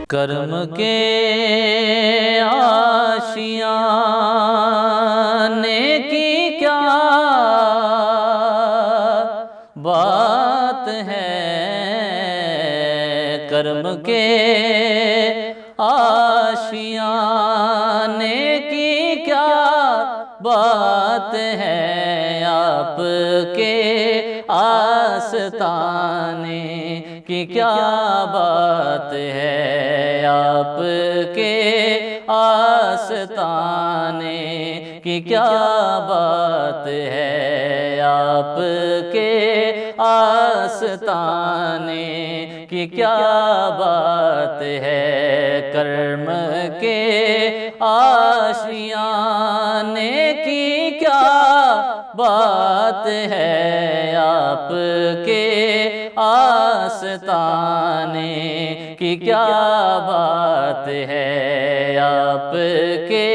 کرم کے آشیانے کی کیا بات ہے، کرم کے آشیانے کی کیا بات ہے، آپ کے آستانے کی کیا بات ہے، آپ کے آستانے کی کیا بات ہے، آپ کے آستانے کی کیا بات ہے، کرم کے آشیانے کی کیا بات ہے، آپ کے آستانے کی کیا بات ہے، آپ کے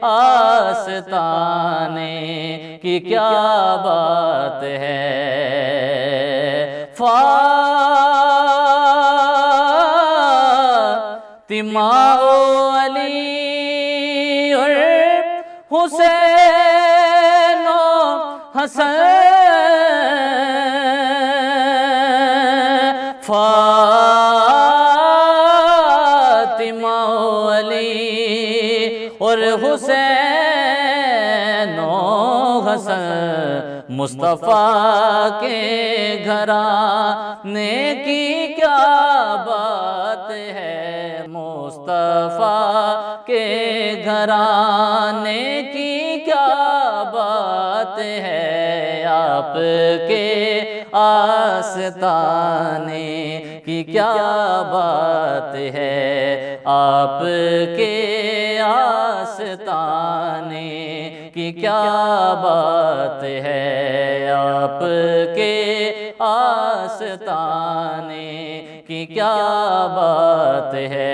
آستانے کی کیا بات ہے۔ فاطمہ و علی اور حسین و حسن، فاطمہ و علی اور حسین و حسن، مصطفیٰ کے گھرانے کی کیا بات ہے، مصطفیٰ کے گھرانے کی کیا بات ہے، آپ کے آستانے کی کیا بات ہے، آپ کے آستانے کی کیا بات ہے، آپ کے آستانے کی کیا بات ہے۔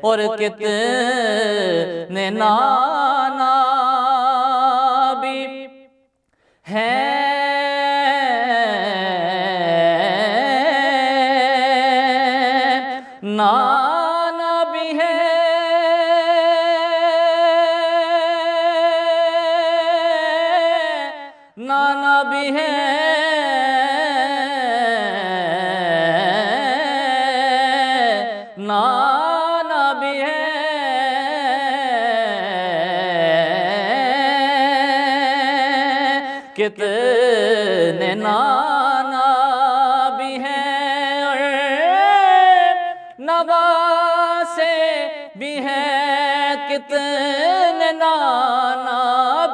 اور کتنے نانا بھی ہیں، نانا بھی ہے، نانا بھی ہے، نانا بھی ہے، کتنے نانا بھی ہیں اور نواسے بھی ہیں، کتنے نانا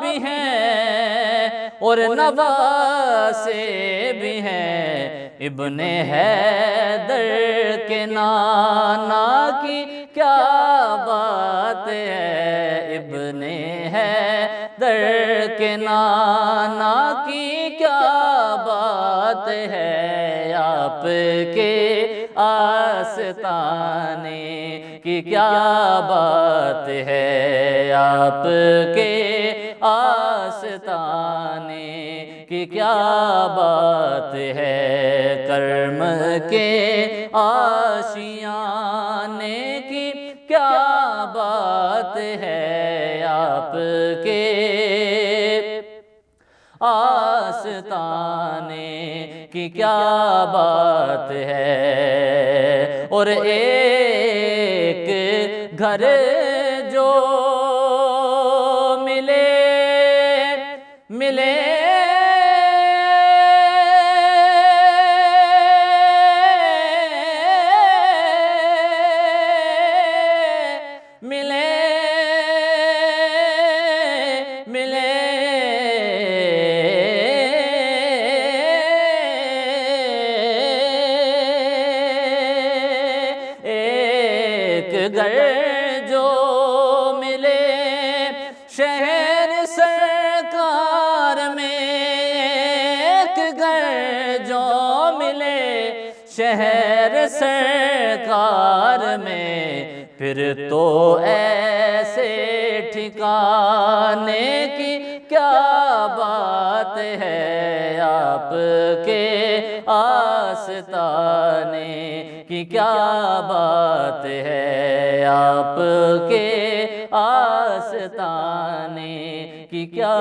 بھی ہیں اور نواسے بھی ہیں، ابن حیدر کے نانا کی کیا بات ہے، ابن حیدر کے نانا کی کیا بات ہے، آپ کے آستانے کی کیا بات ہے، آپ کے آستانے کی کیا بات ہے، کرم کے آشیانے کی کیا بات ہے، آپ کے آستانے کی کیا بات ہے۔ اور ایک گھر جو ملے گھر جو ملے شہر سرکار میں، ایک گھر جو ملے شہر سرکار میں، پھر تو ایسے ٹھکانے کی کیا بات ہے، آپ کے آستانے کی کیا بات ہے، آپ کے آستانے کی کیا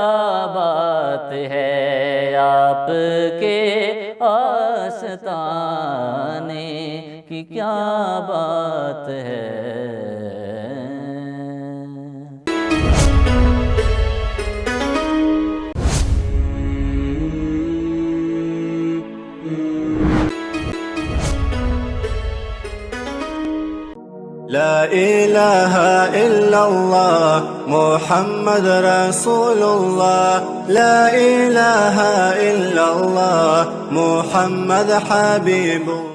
بات ہے، آپ کے آستانے کی کیا بات ہے۔ لا الہ الا اللہ محمد رسول اللہ، لا الہ الا اللہ محمد حبیب اللہ۔